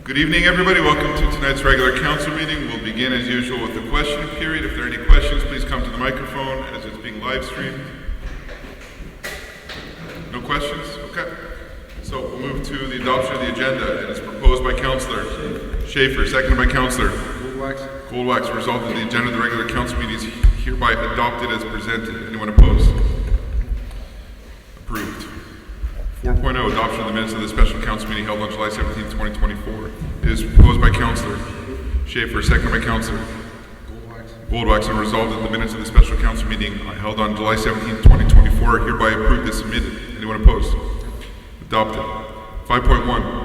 Good evening, everybody. Welcome to tonight's regular council meeting. We'll begin as usual with the question period. If there are any questions, please come to the microphone as it's being live streamed. No questions? Okay. So we'll move to the adoption of the agenda. It is proposed by Councillor Schaefer, seconded by Councillor Goldwax. Result of the agenda of the regular council meeting is hereby adopted as presented. Anyone opposed? Approved. 4.0 adoption of the minutes of the special council meeting held on July 17, 2024. It is proposed by Councillor Schaefer, seconded by Councillor Goldwax, and resolved that the minutes of the special council meeting held on July 17, 2024 are hereby approved as submitted. Anyone opposed? Adopted. 5.1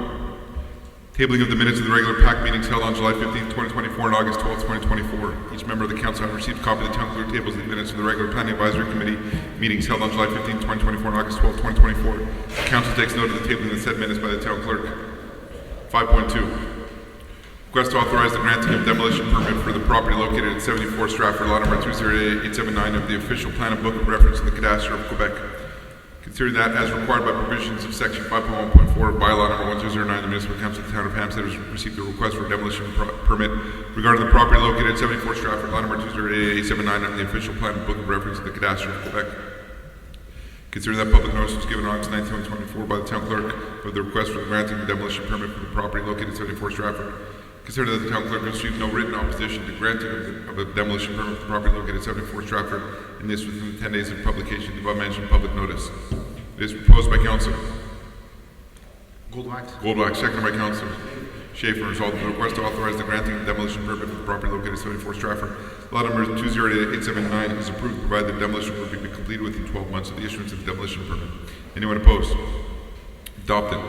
tabling of the minutes of the regular PAC meetings held on July 15, 2024 and August 12, 2024. Each member of the council has received a copy of the town clerk tables of the minutes of the regular planning advisory committee meetings held on July 15, 2024 and August 12, 2024. The council takes note of the tabling of the said minutes by the town clerk. 5.2 request to authorize the granting of demolition permit for the property located at 74 Stratford, lot number 208879 of the official plan and book of reference of the cadastre of Quebec. Considering that, as required by provisions of Section 5.1.4 of Bylaw number 1209, the Municipal Council of the Town of Hampstead has received a request for a demolition permit regarding the property located at 74 Stratford, lot number 208879 of the official plan and book of reference of the cadastre of Quebec. Considering that public notice was given on August 19, 2024 by the Town Clerk of the request for the granting of demolition permit for the property located at 74 Stratford. Consider that the Town Clerk received no written opposition to granting of a demolition permit for the property located at 74 Stratford, and this within 10 days of publication of the above-mentioned public notice. It is proposed by Councillor Goldwax, seconded by Councillor Schaefer. Result of the request to authorize the granting of demolition permit for the property located at 74 Stratford. Lot number 208879 is approved, provided the demolition will be completed within 12 months of the issuance of the demolition permit. Anyone opposed? Adopted.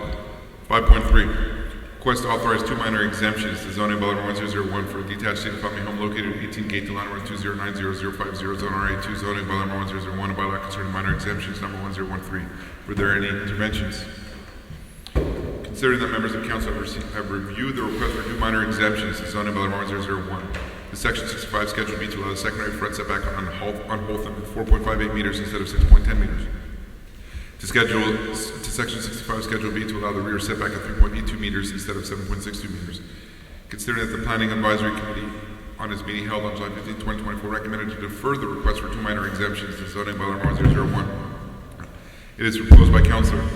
5.3 request to authorize two minor exemptions to zoning bylaw number 1001 for a detached single-family home located at 18 Gate to lot number 2090050 zone RA2 zoning bylaw number 1001 a bylaw concerning minor exemptions number 1013. Were there any interventions? Considering that members of council have reviewed the request for two minor exemptions to zoning bylaw number 1001, the section 65 schedule B to allow the secondary front setback on Holtham at 4.58 meters instead of 6.10 meters. To section 65 schedule B to allow the rear setback at 3.82 meters instead of 7.62 meters. Considering that the planning advisory committee on its meeting held on July 15, 2024 recommended to defer the request for two minor exemptions to zoning bylaw number 001. It is proposed by Councillor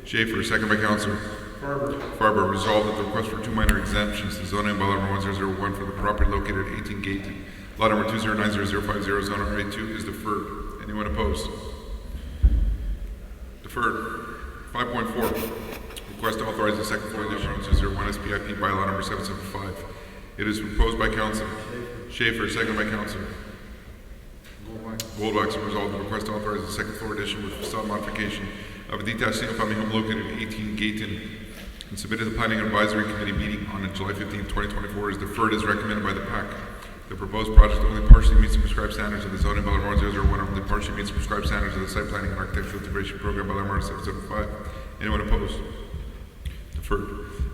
Schaefer, second by Councillor Farber. Resolved that the request for two minor exemptions to zoning bylaw number 1001 for the property located at 18 Gate, lot number 2090050 zone RA2 is deferred. Anyone opposed? Deferred. 5.4 request to authorize the second floor addition of 201 SPIP bylaw number 775. It is proposed by Councillor Schaefer, second by Councillor Goldwax. Resolved the request to authorize the second floor addition with facade modification of a detached single-family home located at 18 Gayton and submitted to the Planning Advisory Committee meeting on July 15, 2024 is deferred as recommended by the PAC. The proposed project only partially meets the prescribed standards of the zoning bylaw 1001 and only partially meets the prescribed standards of the site planning and architectural integration program bylaw 775. Anyone opposed? Deferred.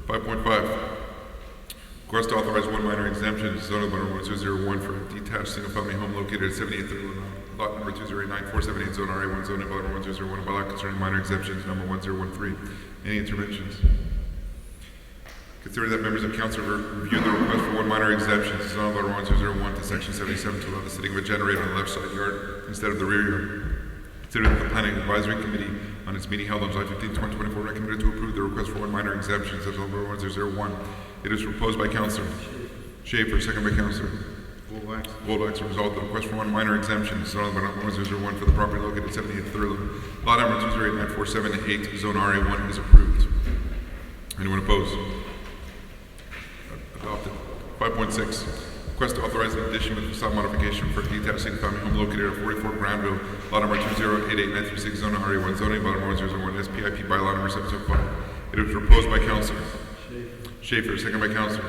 5.5 request to authorize one minor exemption to zoning bylaw 1001 for a detached single-family home located at 7830 lot number 209-478 zone RA1 zoning bylaw 1001 bylaw concerning minor exemptions number 1013. Any interventions? Considering that members of council reviewed the request for one minor exemption to zoning bylaw 1001 to section 77 to allow the sitting of a generator on the left side yard instead of the rear yard. Considering that the planning advisory committee on its meeting held on July 15, 2024 recommended to approve the request for one minor exemption to zoning bylaw 1001. It is proposed by Councillor Schaefer, second by Councillor Goldwax. Resolved the request for one minor exemption to zoning bylaw 1001 for the property located at 78 Thurlow, lot number 2089478 zone RA1 is approved. Anyone opposed? Adopted. 5.6 request to authorize an addition with facade modification for a detached single-family home located at 44 Granville, lot number 2088936 zone RA1 zoning bylaw 1001 SPIP bylaw number 775. It was proposed by Councillor Schaefer, second by Councillor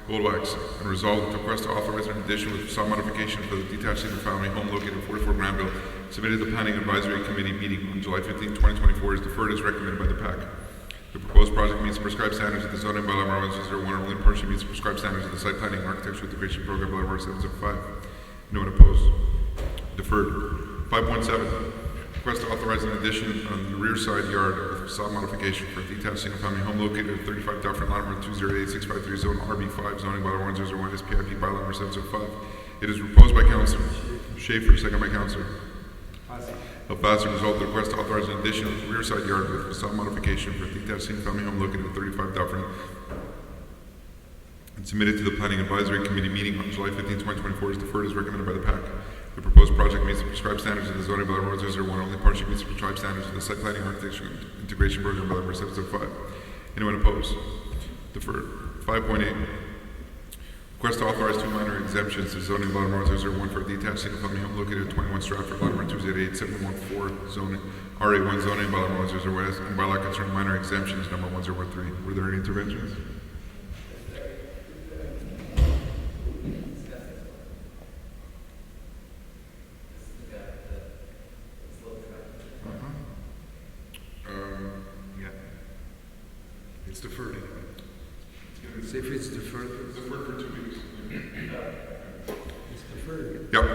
Goldwax, and resolved that the request to authorize an addition with facade modification for the detached single-family home located at 44 Granville submitted to the Planning Advisory Committee meeting on July 15, 2024 is deferred as recommended by the PAC. The proposed project meets the prescribed standards of the zoning bylaw 1001 and only partially meets the prescribed standards of the site planning and architectural integration program bylaw 775. No one opposed. Deferred. 5.7 Request to authorize an addition on the rear side yard with facade modification for a detached single-family home located at 35 Dufferin, lot number 208653, zone RB5, zoning bylaw 1001, SPIP bylaw number 705. It is proposed by Councilor Schaefer, second by Councilor Alfasi. Result, the request to authorize an addition on the rear side yard with facade modification for a detached single-family home located at 35 Dufferin and submitted to the Planning Advisory Committee meeting on July 15, 2024 is deferred as recommended by the PAC. The proposed project meets the prescribed standards of the zoning bylaw 1001, only partially meets the prescribed standards of the site planning architecture integration program bylaw number 705. Anyone opposed? Deferred. 5.8. Request to authorize 2 minor exemptions to zoning bylaw number 1001 for a detached single-family home located at 21 Stratford, lot number 2088714, zoning RA1 zoning bylaw number 1001 and bylaw concerning minor exemptions number 1013. Were there any interventions? It's deferred anyway. See if it's deferred. Deferred for 2 weeks. It's deferred. Yep.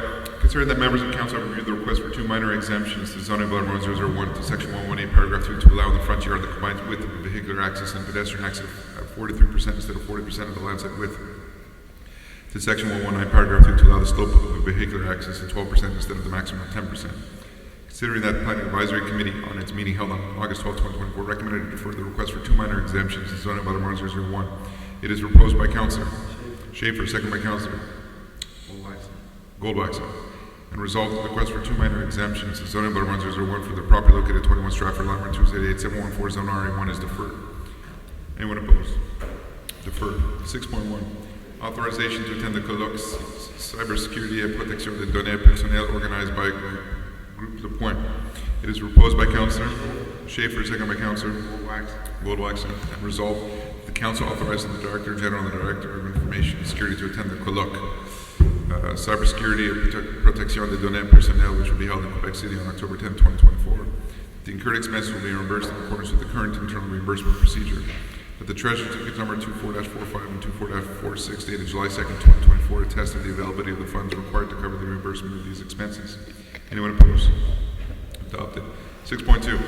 Considering that members of council have reviewed the request for 2 minor exemptions to zoning bylaw 1001 to section 118 paragraph 2 to allow in the front yard the combined width of the vehicular access and pedestrian access at 43% instead of 40% of the land side width, to section 119 paragraph 2 to allow the slope of the vehicular access at 12% instead of the maximum of 10%. Considering that the Planning Advisory Committee on its meeting held on August 12, 2024 recommended to defer the request for 2 minor exemptions to zoning bylaw 1001, it is proposed by Councilor Schaefer, second by Councilor Goldwachser, and resolved that the request for 2 minor exemptions to zoning bylaw 1001 for the property located at 21 Stratford, lot number 2888714, zone RA1 is deferred. Anyone opposed? Deferred. 6.1. Authorization to attend the colloque Cybersecurity et Protection des Données Personnelles organized by Group Le Point. It is proposed by Councilor Schaefer, second by Councilor Goldwachser, and resolved the Council authorizing the Director General and the Director of Information Security to attend the colloque Cybersecurity et Protection des Données Personnelles, which will be held in Quebec City on October 10, 2024. The incurred expenses will be reimbursed in accordance with the current internal reimbursement procedure. That the Treasury ticket number 24-45 and 24-46 dated July 2nd, 2024 attest to the availability of the funds required to cover the reimbursement of these expenses. Anyone opposed? Adopted. 6.2.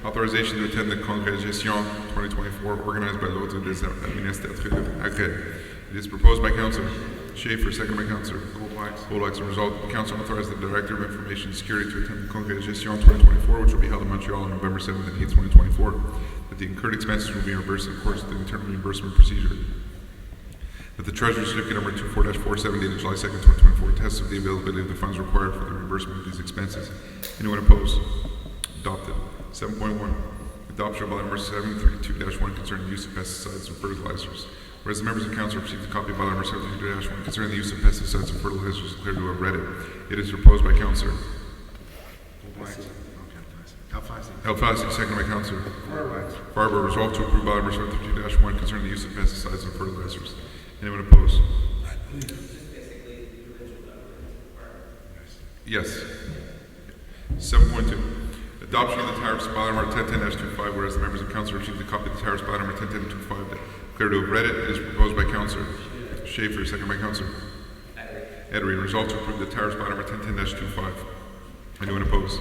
Authorization to attend the Congregation 2024 organized by l'Ordre des Administrateurs Agréés. It is proposed by Councilor Schaefer, second by Councilor Goldwachser. Result, the Council authorized the Director of Information Security to attend the Congregation 2024, which will be held in Montreal on November 7th and 8th, 2024. That the incurred expenses will be reimbursed in accordance with the internal reimbursement procedure. That the Treasury certificate number 24-47 dated July 2nd, 2024 attests of the availability of the funds required for the reimbursement of these expenses. Anyone opposed? Adopted. 7.1. Adoption of bylaw number 732-1 concerning the use of pesticides and fertilizers. Whereas the members of council received a copy of bylaw number 732-1 concerning the use of pesticides and fertilizers declared to have read it. It is proposed by Councilor Alfasi, second by Councilor Farber. Resolved to approve bylaw number 732-1 concerning the use of pesticides and fertilizers. Anyone opposed? Yes. 7.2. Adoption of the tariffs bylaw number 1010-25, whereas the members of council received a copy of the tariffs bylaw number 1010-25 declared to have read it. It is proposed by Councilor Schaefer, second by Councilor Edery. Resolved to approve the tariffs bylaw number 1010-25. Anyone opposed?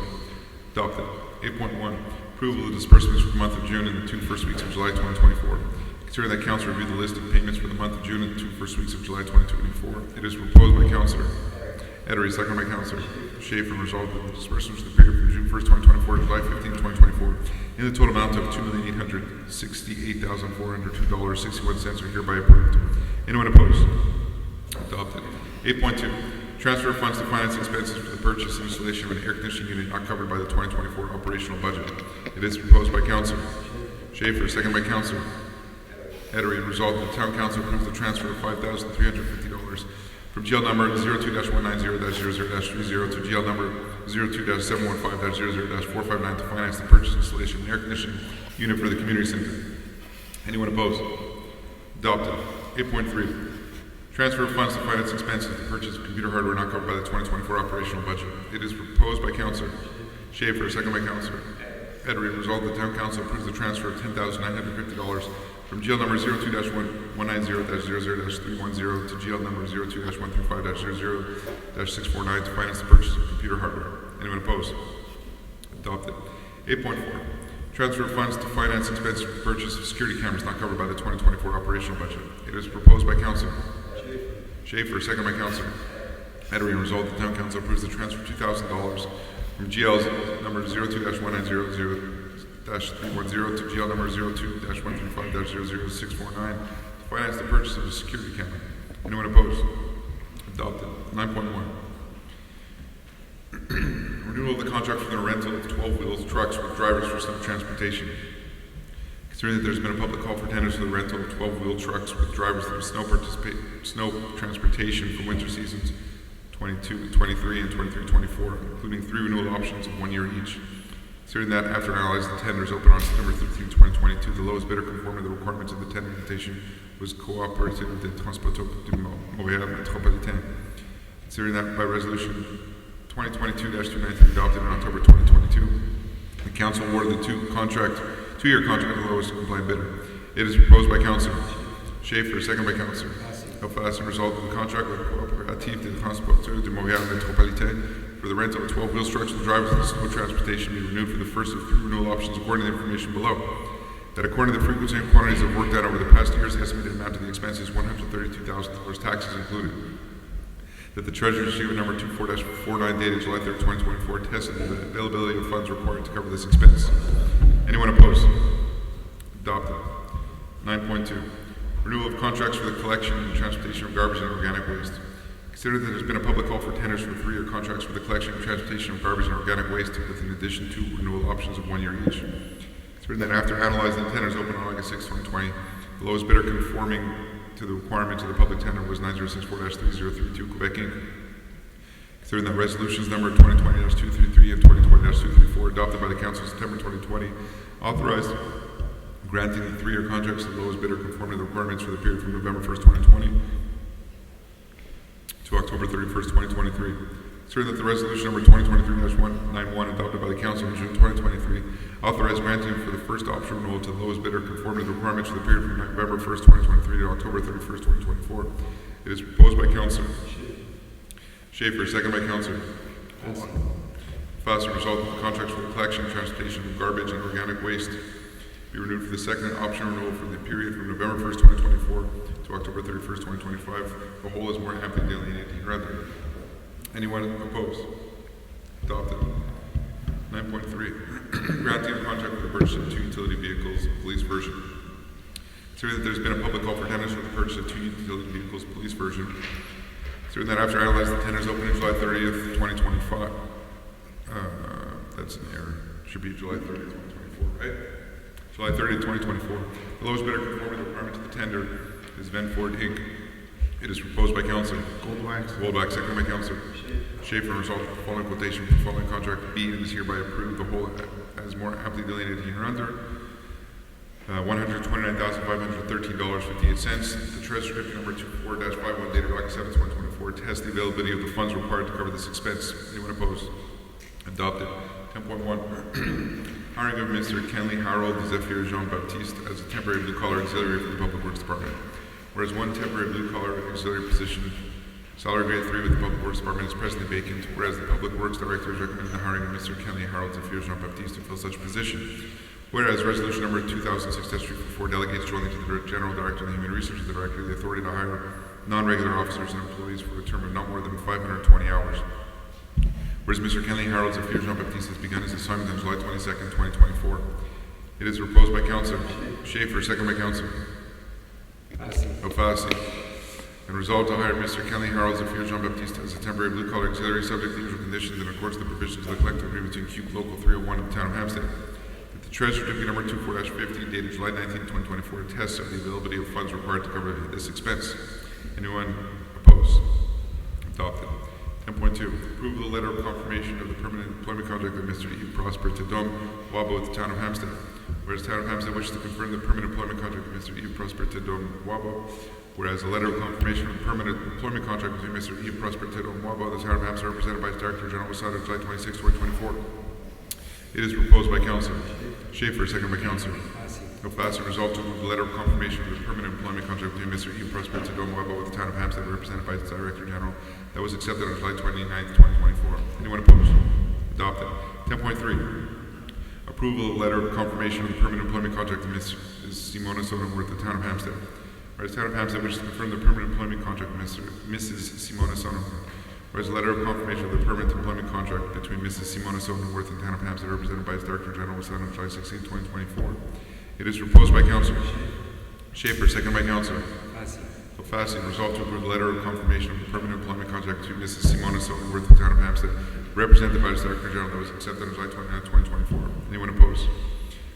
Adopted. 8.1. Approval of disbursements for the month of June and the 2 first weeks of July 2024. Considering that Council reviewed the list of payments for the month of June and the 2 first weeks of July 2024, it is proposed by Councilor Edery, second by Councilor Schaefer, resolved that the disbursements for the period from June 1st, 2024 to July 15, 2024, in the total amount of $2,868,402.61 are hereby approved. Anyone opposed? Adopted. 8.2. Transfer of funds to finance expenses for the purchase and installation of an air conditioning unit not covered by the 2024 operational budget. It is proposed by Councilor Schaefer, second by Councilor Edery. Resolved that the Town Council approves the transfer of $5,350 from GL number 02-190-00-30 to GL number 02-715-00-459 to finance the purchase and installation of an air conditioning unit for the community center. Anyone opposed? Adopted. 8.3. Transfer of funds to finance expenses to purchase of computer hardware not covered by the 2024 operational budget. It is proposed by Councilor Schaefer, second by Councilor Edery. Resolved that the Town Council approves the transfer of $10,950 from GL number 02-190-00-310 to GL number 02-135-00-649 to finance the purchase of computer hardware. Anyone opposed? Adopted. 8.4. Transfer of funds to finance expenses for the purchase of security cameras not covered by the 2024 operational budget. It is proposed by Councilor Schaefer, second by Councilor Edery, and resolved the Town Council approves the transfer of $2,000 from GL's number 02-1900-310 to GL number 02-135-00649 to finance the purchase of a security camera. Anyone opposed? Adopted. 9.1. Renewal of the contract for the rental of 12-wheel trucks with drivers for snow transportation. Considering that there's been a public call for tenders for the rental of 12-wheel trucks with drivers for snow transportation for winter seasons 22-23 and 23-24, including 3 renewal options of 1 year each. Considering that after analyzing the tenders open on September 13, 2022, the lowest bidder conforming to the requirements of the tender invitation was Coopérative de Transport du Montréal Métropolitain. Considering that by resolution 2022-293 adopted in October 2022, the Council awarded the 2-year contract to the lowest compliant bidder. It is proposed by Councilor Schaefer, second by Councilor Elfas, and resolved that the contract with Coopérative de Transport du Montréal Métropolitain for the rental of 12-wheel trucks with drivers for snow transportation be renewed for the first of 3 renewal options according to the information below. That according to the frequency and quantities of work done over the past years, the estimated amount of the expense is $132,000, taxes included. That the Treasury receiver number 24-49 dated July 3, 2024 tested the availability of funds required to cover this expense. Anyone opposed? Adopted. 9.2. Renewal of contracts for the collection and transportation of garbage and organic waste. Consider that there's been a public call for tenders for 3-year contracts for the collection and transportation of garbage and organic waste with in addition 2 renewal options of 1 year each. Considering that after analyzing the tenders open on August 6, 2020, the lowest bidder conforming to the requirements of the public tender was 9064-3032 Quebec Inc. Considering that resolutions number 2020-233 and 2020-234 adopted by the Council in September 2020 authorized granting the 3-year contracts to the lowest bidder conforming to the requirements for the period from November 1st, 2020 to October 31st, 2023. Considering that the resolution number 2023-191 adopted by the Council in June 2023 authorized granting for the first option renewal to the lowest bidder conforming to the requirements for the period from November 1st, 2023 to October 31st, 2024. It is proposed by Councilor Schaefer, second by Councilor Foster, resolved that the contracts for the collection and transportation of garbage and organic waste be renewed for the second option renewal for the period from November 1st, 2024 to October 31st, 2025. The whole is more amply delineated hereunder. Anyone opposed? Adopted. 9.3. Granting a contract for the purchase of 2 utility vehicles, police version. Considering that there's been a public call for tenders for the purchase of 2 utility vehicles, police version. Considering that after analyzing the tenders opening July 30th, 2025, that's an error. Should be July 30th, 2024, right? July 30th, 2024. The lowest bidder conforming to the requirements of the tender is Venford Inc. It is proposed by Councilor Goldbach, second by Councilor Schaefer, and resolved that the following quotation for the following contract be and is hereby approved. The whole as more aptly delineated hereunder. $129,513.58. The Treasury certificate number 24-51 dated August 7, 2024 tests the availability of the funds required to cover this expense. Anyone opposed? Adopted. 10.1. Hiring of Mr. Kenley Harold Zephyr Jean-Baptiste as a temporary blue-collar auxiliary for the Public Works Department. Whereas 1 temporary blue-collar auxiliary position, salary grade 3 with the Public Works Department is presently vacant, whereas the Public Works Director is recommending the hiring of Mr. Kenley Harold Zephyr Jean-Baptiste to fill such position. Whereas resolution number 2006-344 delegates jointly to the General Director and the Human Resources Director the authority to hire non-regular officers and employees for a term of not more than 520 hours. Whereas Mr. Kenley Harold Zephyr Jean-Baptiste has begun his assignment on July 22nd, 2024. It is proposed by Councilor Schaefer, second by Councilor Alfasi, and resolved to hire Mr. Kenley Harold Zephyr Jean-Baptiste as a temporary blue-collar auxiliary subject to usual conditions in accordance with the provisions of the collective agreement between Cube Local 301 and the Town of Hampstead. That the Treasury certificate number 24-50 dated July 19, 2024 attests of the availability of funds required to cover this expense. Anyone opposed? Adopted. 10.2. Approve the letter of confirmation of the permanent employment contract of Mr. E. Prosper Tedom Wabo with the Town of Hampstead. Whereas the Town of Hampstead wishes to confirm the permanent employment contract of Mr. E. Prosper Tedom Wabo. Whereas a letter of confirmation of the permanent employment contract between Mr. E. Prosper Tedom Wabo and the Town of Hampstead represented by its Director General was signed on July 26, 2024. It is proposed by Councilor Schaefer, second by Councilor Alfasi, resolved to move the letter of confirmation of the permanent employment contract between Mr. E. Prosper Tedom Wabo with the Town of Hampstead represented by its Director General that was accepted on July 29, 2024. Anyone opposed? Adopted. 10.3. Approval of letter of confirmation of the permanent employment contract to Ms. Simona Sonnenworth, the town of Hampstead. Whereas the town of Hampstead wishes to confirm the permanent employment contract with Mrs. Simona Sonnenworth. Whereas a letter of confirmation of the permanent employment contract between Mrs. Simona Sonnenworth and town of Hampstead, represented by its Director General, was signed on July 16, 2024. It is proposed by Councillor Schaefer, second by Councillor Fassi, resolved to approve the letter of confirmation of the permanent employment contract to Mrs. Simona Sonnenworth, the town of Hampstead, represented by its Director General, that was accepted on July 29, 2024. Anyone opposed?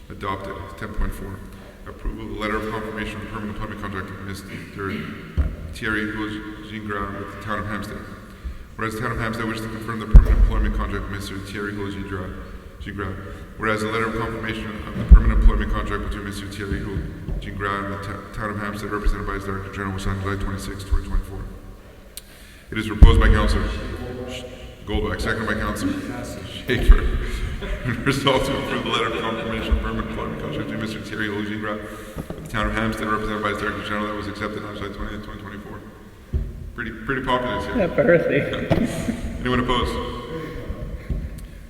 Adopted. 10.4. Approval of the letter of confirmation of the permanent employment contract of Mr. Thierry Gingras with the town of Hampstead. Whereas the town of Hampstead wishes to confirm the permanent employment contract with Mr. Thierry Gingras. Whereas the letter of confirmation of the permanent employment contract between Mr. Thierry Gingras and the town of Hampstead, represented by his Director General, was signed July 26, 2024. It is proposed by Councillor Goldbach, seconded by Councillor Schaefer. Resolved to approve the letter of confirmation of permanent employment contract between Mr. Thierry Gingras with the town of Hampstead, represented by his Director General, that was accepted on July 20, 2024. Pretty popular this year. Happy birthday. Anyone opposed?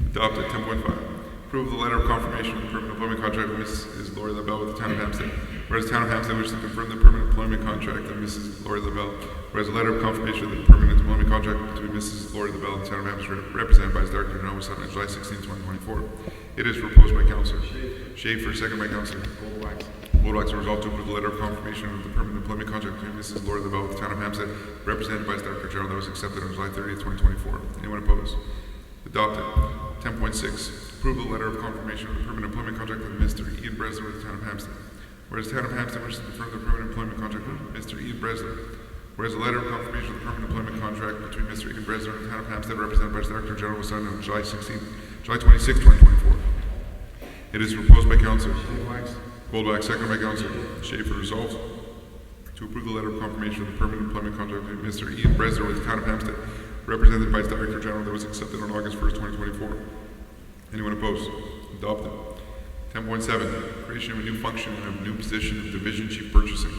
Adopted. 10.5. Approve the letter of confirmation of the permanent employment contract with Mrs. Lori LaBelle with the town of Hampstead. Whereas the town of Hampstead wishes to confirm the permanent employment contract of Mrs. Lori LaBelle. Whereas a letter of confirmation of the permanent employment contract between Mrs. Lori LaBelle and the town of Hampstead, represented by his Director General, was signed on July 16, 2024. It is proposed by Councillor Schaefer, second by Councillor Goldbach, resolved to approve the letter of confirmation of the permanent employment contract between Mrs. Lori LaBelle with the town of Hampstead, represented by his Director General, that was accepted on July 30, 2024. Anyone opposed? Adopted. 10.6. Approval of letter of confirmation of the permanent employment contract with Mr. Ian Bresler with the town of Hampstead. Whereas the town of Hampstead wishes to confirm the permanent employment contract with Mr. Ian Bresler. Whereas a letter of confirmation of the permanent employment contract between Mr. Ian Bresler and the town of Hampstead, represented by his Director General, was signed on July 26, 2024. It is proposed by Councillor Goldbach, seconded by Councillor Schaefer, resolved to approve the letter of confirmation of the permanent employment contract with Mr. Ian Bresler with the town of Hampstead, represented by its Director General, that was accepted on August 1st, 2024. Anyone opposed? Adopted. 10.7. Creation of a new function and a new position of Division Chief Purchasing.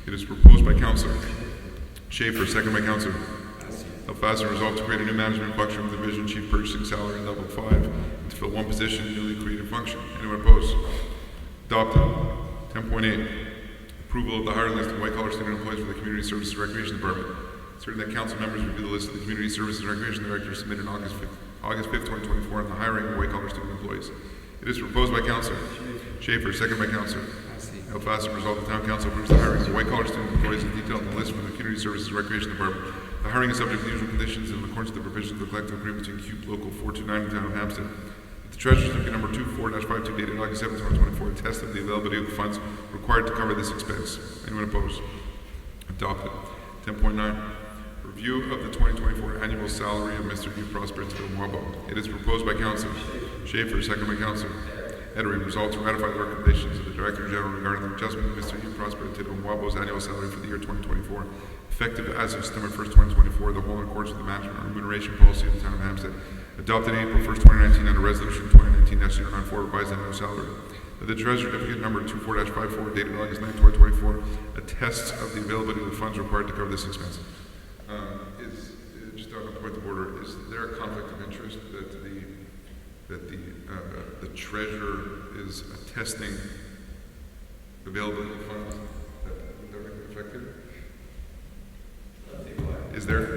It is proposed by Councillor Schaefer, second by Councillor Fassi, resolved to create a new management function of Division Chief Purchasing, salary level 5, and to fill one position in a newly created function. Anyone opposed? Adopted. 10.8. Approval of the hiring list of white-collar student employees for the Community Services and Recreation Department. Certain that council members review the list of the Community Services and Recreation Director submitted on August 5th, 2024, on the hiring of white-collar student employees. It is proposed by Councillor Schaefer, second by Councillor Fassi, resolved the Town Council approves the hiring of white-collar student employees as detailed in the list from the Community Services and Recreation Department. The hiring is subject to the usual conditions and in accordance with the provisions of the collective agreement between CUBE Local 429 and the Town of Hampstead. The Treasurer's Certificate number 24-52 dated August 7, 2024, attests of the availability of the funds required to cover this expense. Anyone opposed? Adopted. 10.9. Review of the 2024 annual salary of Mr. E. Prosper Mwabo. It is proposed by Councillor Schaefer, second by Councillor Edery, resolved to ratify the recommendations of the Director General regarding the adjustment of Mr. E. Prosper Mwabo's annual salary for the year 2024, effective as of September 1st, 2024, the whole in accordance with the management and remuneration policy of the Town of Hampstead, adopted April 1st, 2019 under Resolution 2019-094, revised annual salary. The Treasury Certificate number 24-54 dated August 9, 2024, attests of the availability of the funds required to cover this expense. Just on a point of order, is there a conflict of interest that the treasurer is attesting availability of funds that don't get affected? Is there a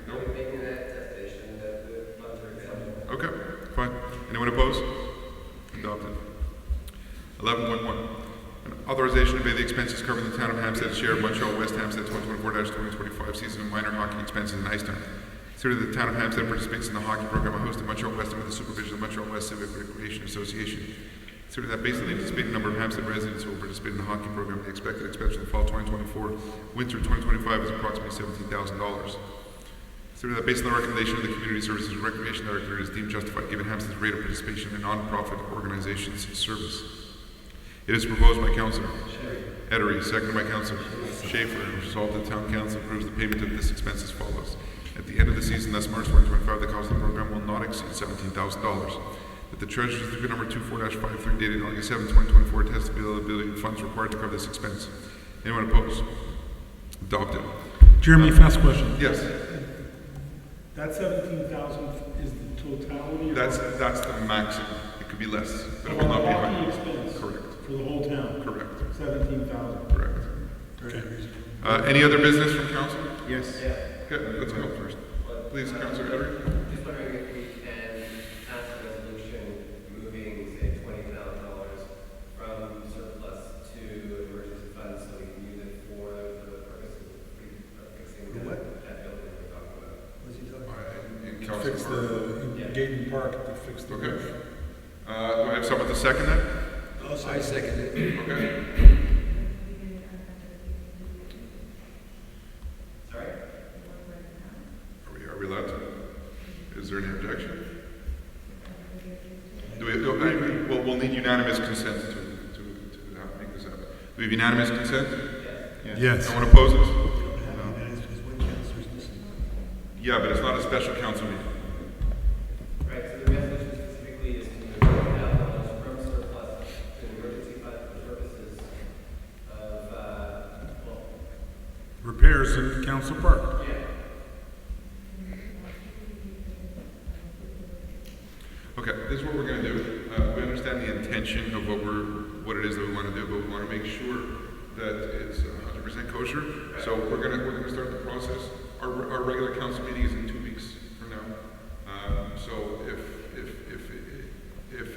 no? Making that attestation that the funds are available. Okay, fine. Anyone opposed? Adopted. 11.1. An authorization to pay the expenses covering the Town of Hampstead's share of Montreal West Hampstead 2024-2025 season of minor hockey expenses and ice time. Consider that the Town of Hampstead participates in the hockey program hosted Montreal West under the supervision of the Montreal West Civic Recreation Association. Consider that based on the anticipated number of Hampstead residents who will participate in the hockey program, the expected expense for the fall 2024, winter 2025 is approximately $17,000. Consider that based on the recommendation of the Community Services and Recreation Director, it is deemed justified given Hampstead's rate of participation in non-profit organizations' service. It is proposed by Councillor Edery, seconded by Councillor Schaefer, and resolved that the Town Council approves the payment of this expense as follows. At the end of the season, thus March 2025, the cost of the program will not exceed $17,000. That the Treasurer's Certificate number 24-53 dated August 7, 2024, attests the availability of funds required to cover this expense. Anyone opposed? Adopted. Jeremy, fast question. Yes. That 17,000 is the totality of... That's the maximum. It could be less, but it will not be Parking higher. expense. Correct. For the whole town. Correct. 17,000. Correct. Okay. Any other business from council? Yes. Okay, let's go first. Please, Councillor Edwards. Just wondering if we can pass a resolution moving, say, $20,000 from surplus to emergency funds so we can use it for the purposes of fixing that building we're talking about. What's he talking about? In Fix Council the, in Gayton Park, to fix the Okay. roof. Do I have someone to second that? I second it. Okay. Sorry? Are we allowed to? Is there any objection? We'll need unanimous consent to make this happen. Do we have unanimous consent? Yes. No one opposes? Because one councillor's missing. Yeah, but it's not a special council meeting. Right, so the resolution specifically is to move $20,000 from surplus to an emergency fund for purposes of, well, Repairs in Council Park. yeah. Okay, this is what we're gonna do. We understand the intention of what it is that we wanna do, but we wanna make sure that it's 100% kosher. So we're gonna start the process. Our regular council meeting is in 2 weeks from now. So if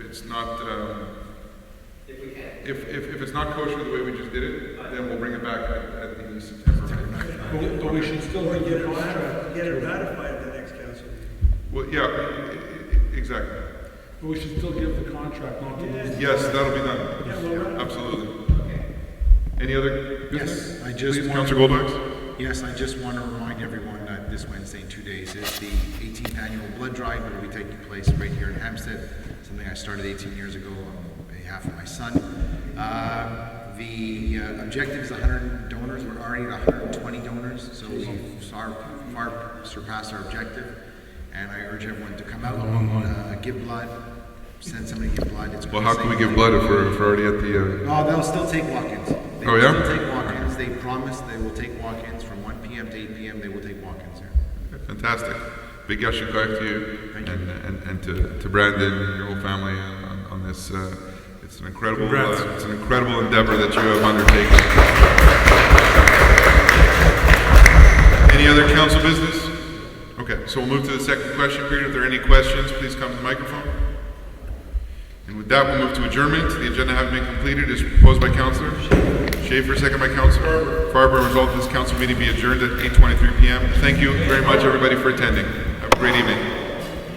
it's not, If we can. if it's not kosher the way we just did it, then we'll bring it back at the September meeting. But we should still Or give get the it contract. get it ratified at the next council meeting. Well, yeah, exactly. But we should still give the contract, not to lose. Yes, that'll be done. Yeah, well, Absolutely. Any other business? Yes, I just Please, want- Councillor Goldwax. Yes, I just want to remind everyone that this Wednesday in 2 days is the 18th annual blood drive that will be taking place right here in Hampstead, something I started 18 years ago on behalf of my son. The objective is 100 donors. We're already at 120 donors, so we've far surpassed our objective. And I urge everyone to come out, give blood, send somebody to give blood. It's Well, how can we give blood if we're already at the, No, they'll still take walk-ins. They Oh, will yeah? still take walk-ins. They promise they will take walk-ins from 1 p.m. to 8 p.m. They will take walk-ins here. fantastic. Big yashikar to you Thank you. and to Brandon and your whole family on this. It's an incredible, Congrats. endeavor that you have undertaken. Any other council business? Okay, so we'll move to the second question period. If there are any questions, please come to the microphone. And with that, we'll move to adjournment. The agenda having been completed is proposed by Councillor Schaefer, second by Councillor Farber. Result of this council meeting be adjourned at 8:23 p.m. Thank you very much, everybody, for attending. Have a great evening.